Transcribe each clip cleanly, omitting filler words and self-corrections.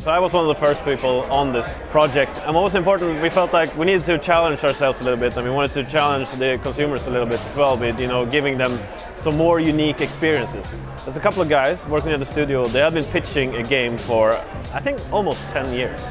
So I was one of the first people on this project, and what was important, we felt like we needed to challenge ourselves a little bit, and we wanted to challenge the consumers a little bit as well, with giving them some more unique experiences. There's a couple of guys working at the studio. They have been pitching a game for, I think, almost 10 years.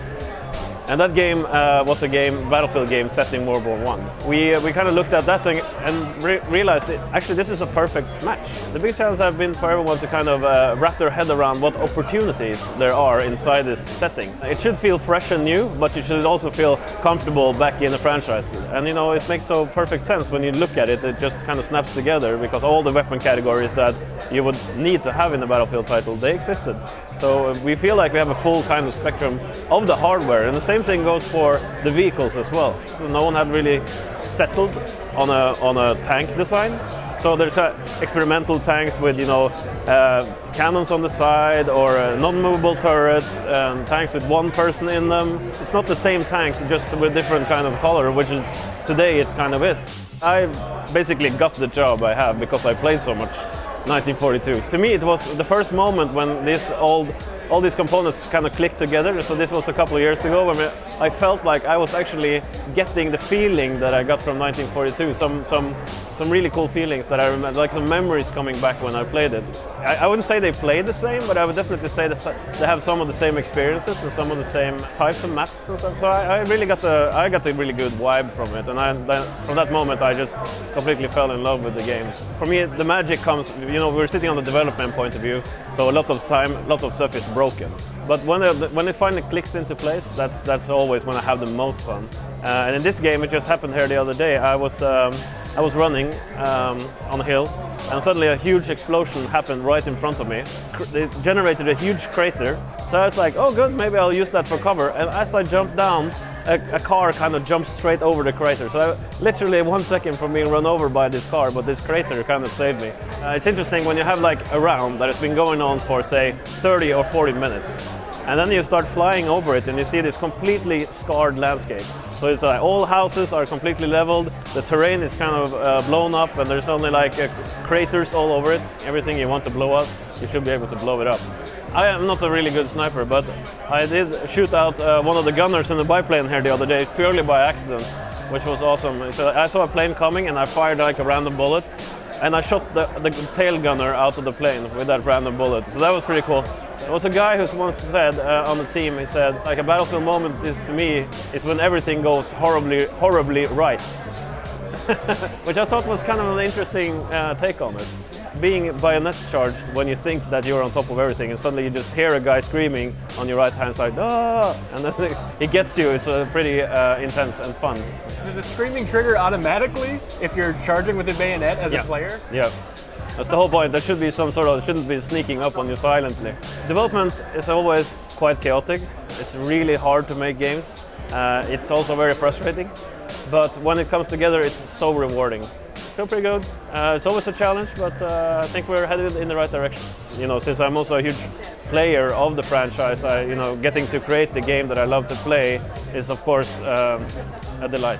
And that game was a battlefield game set in World War I. We kind of looked at that thing and realized that actually this is a perfect match. The big challenge has been for everyone to kind of wrap their head around what opportunities there are inside this setting. It should feel fresh and new, but you should also feel comfortable back in the franchise. And it makes so perfect sense when you look at it. It just kind of snaps together because all the weapon categories that you would need to have in the Battlefield title, they existed. So we feel like we have a full kind of spectrum of the hardware, and the same thing goes for the vehicles as well. So no one had really settled on a tank design. So there's experimental tanks with cannons on the side, or non-movable turrets, tanks with one person in them. It's not the same tank, just with different kind of color, which is today it kind of is. I basically got the job I have because I played so much 1942. To me, it was the first moment when all these components kind of clicked together. So this was a couple of years ago when I felt like I was actually getting the feeling that I got from 1942. Some really cool feelings that I remember, like some memories coming back when I played it. I wouldn't say they play the same, but I would definitely say that they have some of the same experiences and some of the same types of maps and stuff. So I really got a really good vibe from it, and from that moment I just completely fell in love with the game. For me, the magic comes, we're sitting on the development point of view, so a lot of stuff is broken. But when it finally clicks into place, that's always when I have the most fun. And in this game, it just happened here the other day. I was running on a hill, and suddenly a huge explosion happened right in front of me. It generated a huge crater, so I was like, oh good, maybe I'll use that for cover. And as I jumped down, a car kind of jumped straight over the crater. So literally 1 second from being run over by this car, but this crater kind of saved me. It's interesting when you have like a round that has been going on for say 30 or 40 minutes. And then you start flying over it and you see this completely scarred landscape. So it's all houses are completely leveled, the terrain is kind of blown up, and there's only like craters all over it. Everything you want to blow up, you should be able to blow it up. I am not a really good sniper, but I did shoot out one of the gunners in the biplane here the other day, purely by accident, which was awesome. So I saw a plane coming and I fired like a random bullet, and I shot the tail gunner out of the plane with that random bullet. So that was pretty cool. There was a guy who once said on the team, he said, like a battlefield moment to me is when everything goes horribly right. Which I thought was kind of an interesting take on it. Being bayonet charged when you think that you're on top of everything, and suddenly you just hear a guy screaming on your right hand side, ah! And then he gets you. It's pretty intense and fun. Does the screaming trigger automatically if you're charging with a bayonet as a player? Yeah. That's the whole point. There should be shouldn't be sneaking up on you silently. Development is always quite chaotic. It's really hard to make games. It's also very frustrating. But when it comes together, it's so rewarding. So pretty good. It's always a challenge, but I think we're headed in the right direction. Since I'm also a huge player of the franchise, getting to create the game that I love to play is, of course, a delight.